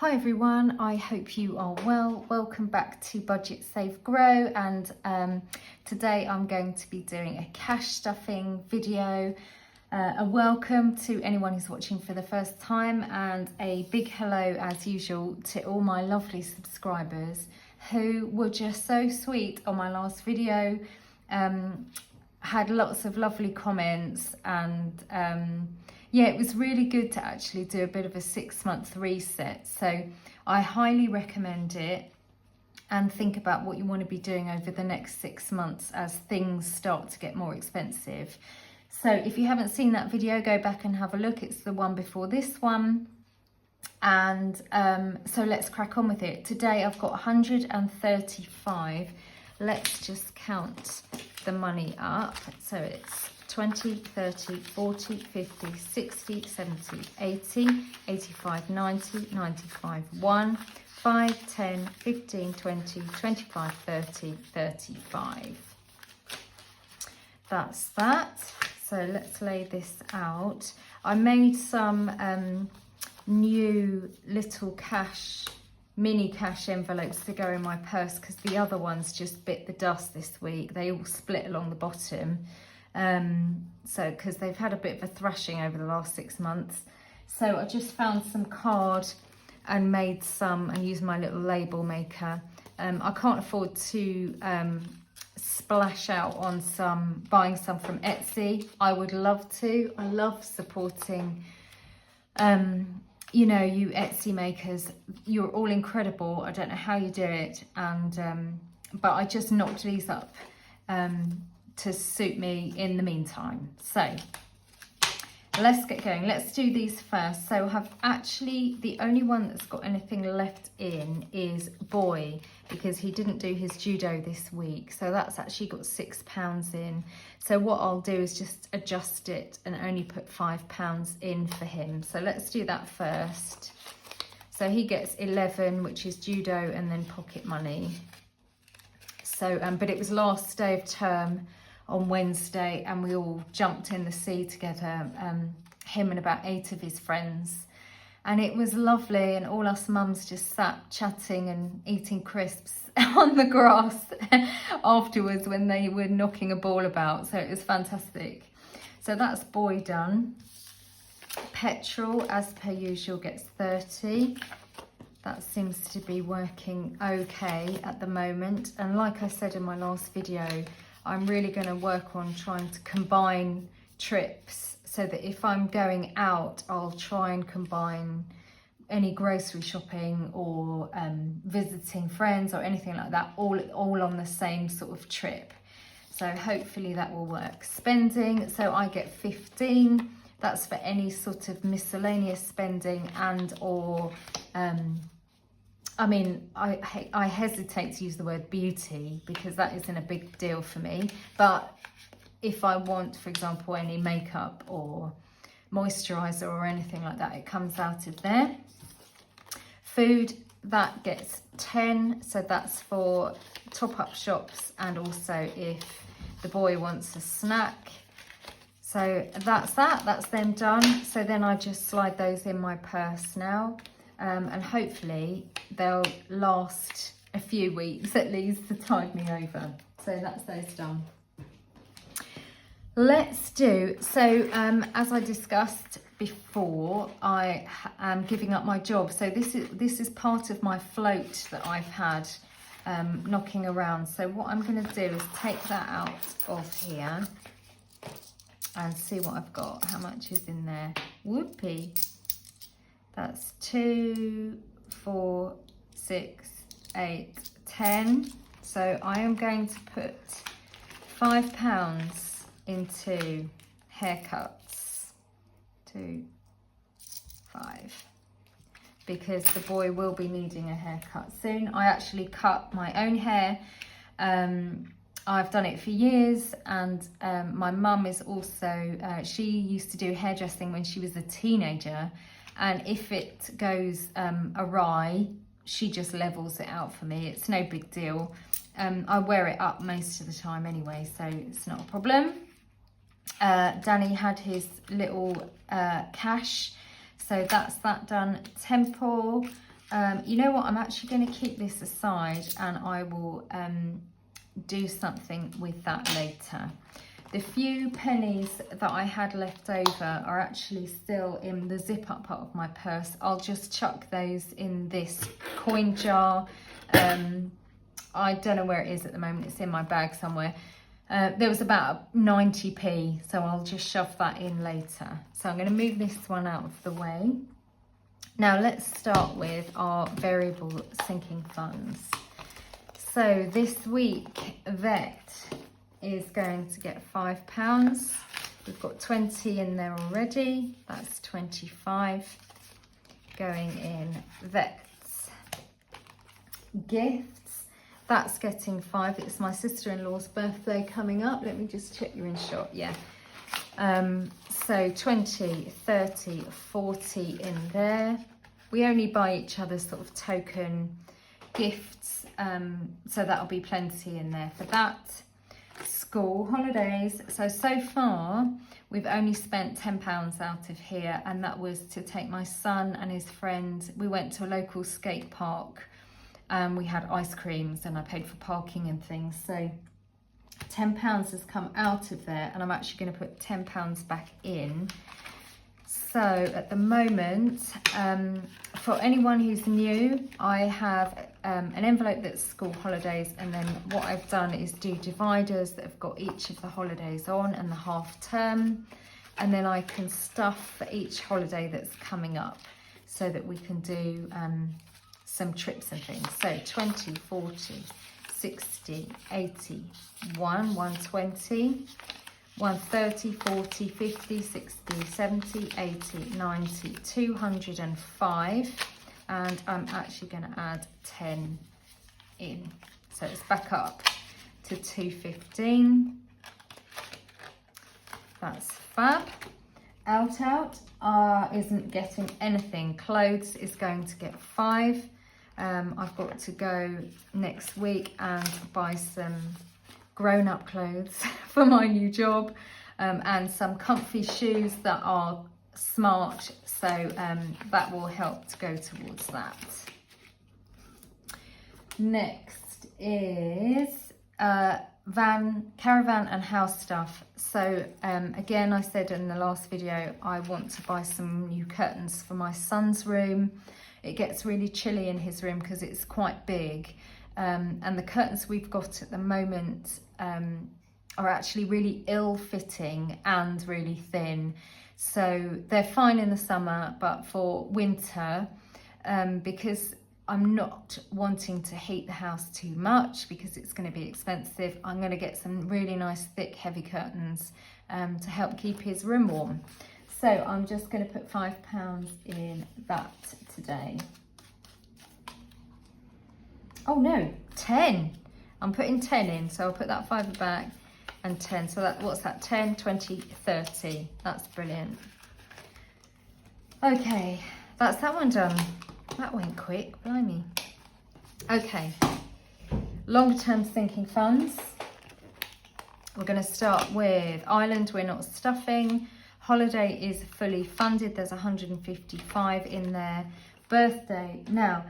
Hi everyone, I hope you are well. Welcome back to Budget Save Grow, and today I'm going to be doing a cash stuffing video. A welcome to anyone who's watching for the first time, and a big hello as usual to all my lovely subscribers who were just so sweet on my last video. Had lots of lovely comments, and yeah, it was really good to actually do a bit of a 6-month reset. So I highly recommend it, and think about what you want to be doing over the next 6 months as things start to get more expensive. So if you haven't seen that video, go back and have a look. It's the one before this one. And so let's crack on with it. Today I've got 135. Let's just count the money up. So it's 20, 30, 40, 50, 60, 70, 80, 85, 90, 95, 1, 5, 10, 15, 20, 25, 30, 35. That's that. So let's lay this out. I made some new little mini cash envelopes to go in my purse, because the other ones just bit the dust this week. They all split along the bottom. So because they've had a bit of a thrashing over the last 6 months. So I just found some card and made some, and used my little label maker. I can't afford to splash out on buying some from Etsy. I would love to. I love supporting you know, you Etsy makers. You're all incredible. I don't know how you do it, and but I just knocked these up to suit me in the meantime. So let's get going. Let's do these first. So I have actually, the only one that's got anything left in is Boy, because he didn't do his judo this week. So that's actually got £6 in. So what I'll do is just adjust it and only put £5 in for him. So let's do that first. So he gets 11, which is judo and then pocket money. So, but it was last day of term on Wednesday, and we all jumped in the sea together, him and about 8 of his friends. And it was lovely, and all us mums just sat chatting and eating crisps on the grass afterwards when they were knocking a ball about. So it was fantastic. So that's Boy done. Petrol, as per usual, gets 30. That seems to be working okay at the moment. And like I said in my last video, I'm really going to work on trying to combine trips, so that if I'm going out, I'll try and combine any grocery shopping or visiting friends or anything like that, all on the same sort of trip. So hopefully that will work. Spending, so I get 15. That's for any sort of miscellaneous spending and or I mean, I hesitate to use the word beauty, because that isn't a big deal for me. But if I want, for example, any makeup or moisturiser or anything like that, it comes out of there. Food, that gets 10. So that's for top-up shops, and also if the boy wants a snack. So that's that. That's them done. So then I just slide those in my purse now. And hopefully they'll last a few weeks at least to tide me over. So that's those done. Let's do, so as I discussed before, I am giving up my job. So this is part of my float that I've had knocking around. So what I'm going to do is take that out of here and see what I've got. How much is in there? Whoopee. That's 2, 4, 6, 8, 10. So I am going to put £5 into haircuts. 2, 5. Because the boy will be needing a haircut soon. I actually cut my own hair. I've done it for years, and my mum is also, she used to do hairdressing when she was a teenager. And if it goes awry, she just levels it out for me. It's no big deal. I wear it up most of the time anyway, so it's not a problem. Danny had his little cash, so that's that done. Temple, You know what, I'm actually going to keep this aside and I will do something with that later. The few pennies that I had left over are actually still in the zip up part of my purse. I'll just chuck those in this coin jar. I don't know where it is at the moment, it's in my bag somewhere. There was about 90p, so I'll just shove that in later. So I'm going to move this one out of the way. Now let's start with our variable sinking funds. So this week, Vet is going to get £5. We've got 20 in there already. That's 25 going in. Vet's gifts, that's getting 5. It's my sister-in-law's birthday coming up. Let me just check you're in shot. Yeah. So 20, 30, 40 in there. We only buy each other sort of token gifts, so that'll be plenty in there for that. School holidays. So far we've only spent £10 out of here, and that was to take my son and his friend. We went to a local skate park and we had ice creams and I paid for parking and things. So £10 has come out of there, and I'm actually going to put £10 back in. So at the moment, for anyone who's new, I have an envelope that's school holidays, and then what I've done is do dividers that have got each of the holidays on and the half term, and then I can stuff for each holiday that's coming up so that we can do some trips and things. So 20, 40, 60, 80, 120, 130, 40, 50, 60, 70, 80, 90, 205, and I'm actually going to add 10 in. So it's back up to 215. That's fab. Out isn't getting anything. Clothes is going to get 5. I've got to go next week and buy some grown-up clothes for my new job, and some comfy shoes that are smart, so that will help to go towards that. Next is caravan and house stuff. So again, I said in the last video I want to buy some new curtains for my son's room. It gets really chilly in his room because it's quite big, and the curtains we've got at the moment are actually really ill-fitting and really thin. So they're fine in the summer, but for winter, because I'm not wanting to heat the house too much because it's going to be expensive, I'm going to get some really nice thick heavy curtains to help keep his room warm. So I'm just going to put £5 in that today. Oh no, 10. I'm putting 10 in, so I'll put that 5 back and 10. So that, what's that? 10, 20, 30. That's brilliant. Okay, that's that one done. That went quick, blimey. Okay, long-term sinking funds. We're going to start with Ireland. We're not stuffing. Holiday is fully funded. There's 155 in there. Birthday. Now,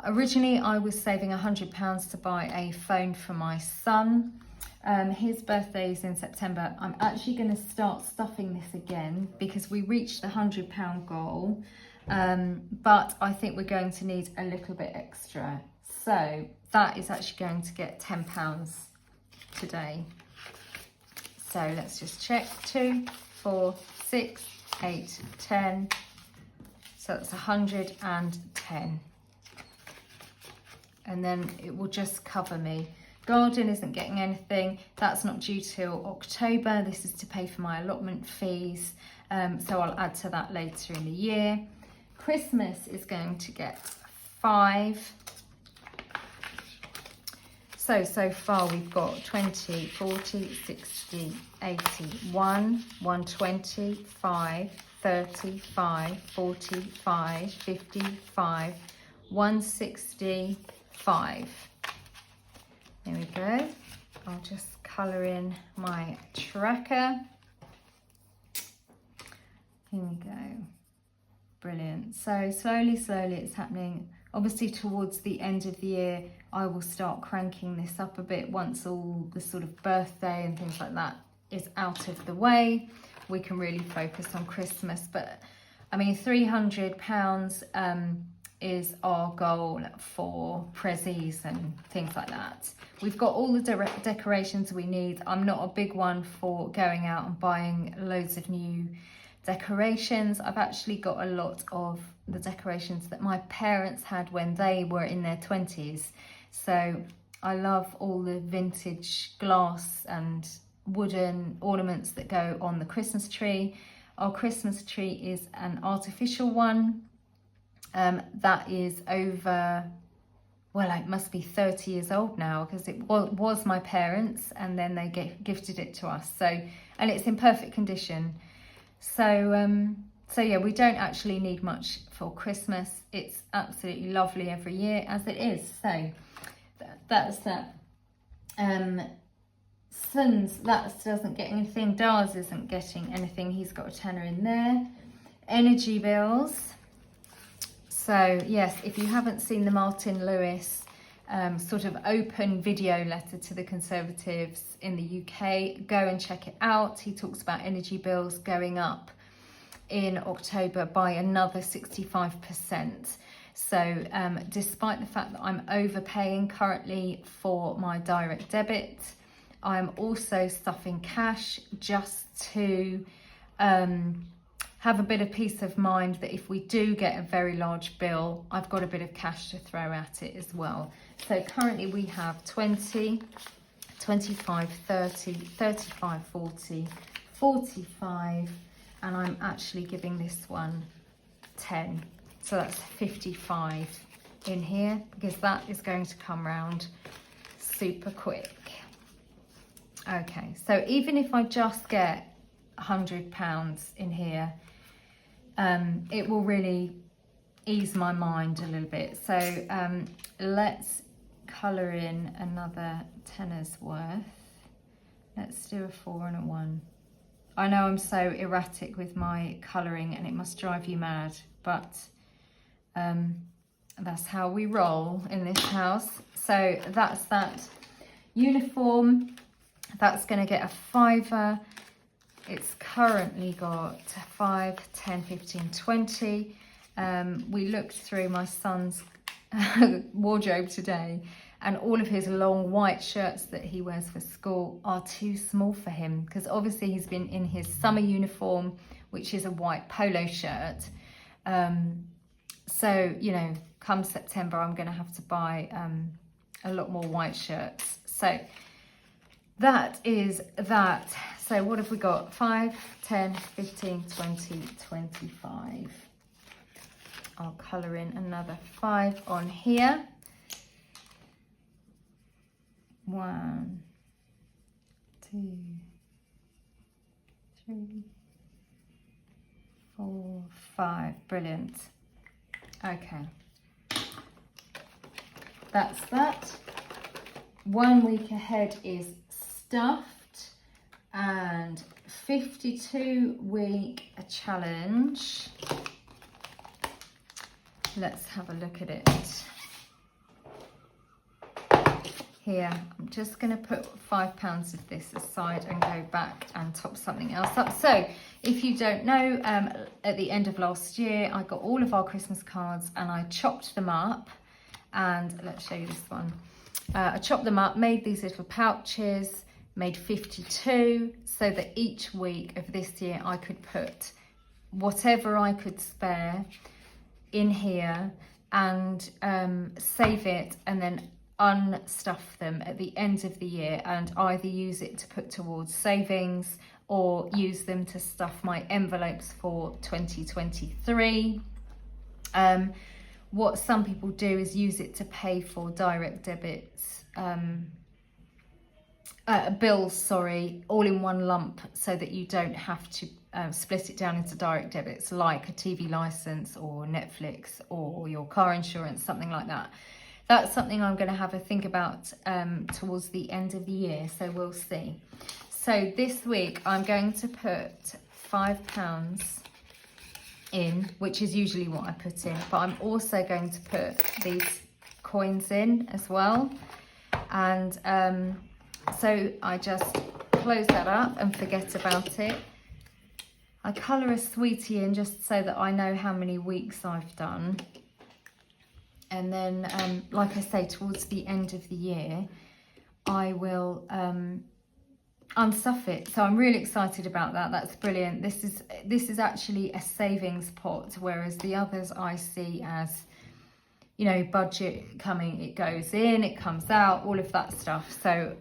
originally I was saving £100 to buy a phone for my son. His birthday is in September. I'm actually going to start stuffing this again because we reached the £100 goal. But I think we're going to need a little bit extra. So that is actually going to get £10 today. So let's just check. 2, 4, 6, 8, 10. So that's 110. And then it will just cover me. Garden isn't getting anything. That's not due till October. This is to pay for my allotment fees. So I'll add to that later in the year. Christmas is going to get 5. So far we've got 20, 40, 60, 80, 1, 120, 5, 30, 5, 40, 5, 50, 5, 160, 5. There we go. I'll just colour in my tracker. Here we go. Brilliant. So slowly it's happening. Obviously towards the end of the year, I will start cranking this up a bit once all the sort of birthday and things like that is out of the way. We can really focus on Christmas. But I mean, £300 is our goal for prezzies and things like that. We've got all the decorations we need. I'm not a big one for going out and buying loads of new decorations. I've actually got a lot of the decorations that my parents had when they were in their 20s. So I love all the vintage glass and wooden ornaments that go on the Christmas tree. Our Christmas tree is an artificial one that is over, well, it must be 30 years old now, because it was my parents and then they gifted it to us. So, and it's in perfect condition. So yeah, we don't actually need much for Christmas. It's absolutely lovely every year as it is. So that's that. Sons, that doesn't get anything. Dars isn't getting anything. He's got a tenner in there. Energy bills. So yes, if you haven't seen the Martin Lewis sort of open video letter to the Conservatives in the UK, go and check it out. He talks about energy bills going up in October by another 65%. So despite the fact that I'm overpaying currently for my direct debit, I'm also stuffing cash just to have a bit of peace of mind that if we do get a very large bill, I've got a bit of cash to throw at it as well. So currently we have 20, 25, 30, 35, 40, 45, and I'm actually giving this one 10. So that's 55 in here, because that is going to come round super quick. Okay, so even if I just get £100 in here, it will really ease my mind a little bit. So let's colour in another tenner's worth. Let's do a 4 and a 1. I know I'm so erratic with my colouring and it must drive you mad, but that's how we roll in this house. So that's that. Uniform, that's going to get a £5. It's currently got 5, 10, 15, 20. We looked through my son's wardrobe today, and all of his long white shirts that he wears for school are too small for him, because obviously he's been in his summer uniform, which is a white polo shirt. So, you know, come September, I'm going to have to buy a lot more white shirts. So that is that. So what have we got? 5, 10, 15, 20, 25. I'll colour in another 5 on here. 1, 2, 3, 4, 5. Brilliant. Okay. That's that. 1 week ahead is stuffed, and 52-week challenge. Let's have a look at it. Here, I'm just going to put £5 of this aside and go back and top something else up. So, if you don't know, at the end of last year, I got all of our Christmas cards and I chopped them up. And let's show you this one. I chopped them up, made these little pouches, made 52, so that each week of this year I could put whatever I could spare in here and save it, and then unstuff them at the end of the year and either use it to put towards savings or use them to stuff my envelopes for 2023. What some people do is use it to pay for direct debits, bills, sorry, all in one lump, so that you don't have to split it down into direct debits like a TV license or Netflix or your car insurance, something like that. That's something I'm going to have a think about towards the end of the year, so we'll see. So this week I'm going to put £5 in, which is usually what I put in, but I'm also going to put these coins in as well. And so I just close that up and forget about it. I colour a sweetie in just so that I know how many weeks I've done. And then, like I say, towards the end of the year, I will unstuff it. So I'm really excited about that. That's brilliant. This is actually a savings pot, whereas the others I see as, you know, budget coming, it goes in, it comes out, all of that stuff. So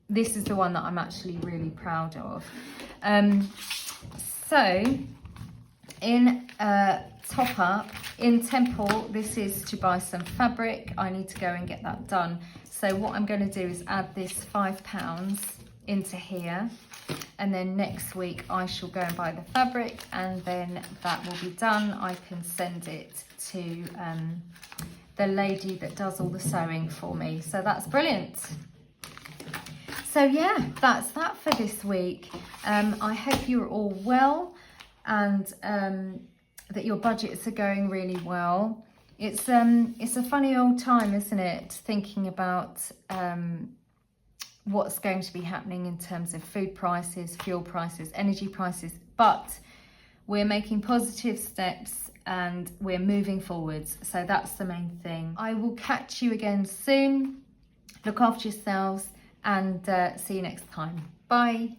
this is the one that I'm actually really proud of. So in top up in Temple, this is to buy some fabric. I need to go and get that done. So what I'm going to do is add this £5 into here, and then next week I shall go and buy the fabric, and then that will be done. I can send it to the lady that does all the sewing for me. So that's brilliant. So yeah, that's that for this week. I hope you're all well, and that your budgets are going really well. It's a funny old time, isn't it? Thinking about what's going to be happening in terms of food prices, fuel prices, energy prices, but we're making positive steps and we're moving forwards. So that's the main thing. I will catch you again soon. Look after yourselves, and see you next time. Bye.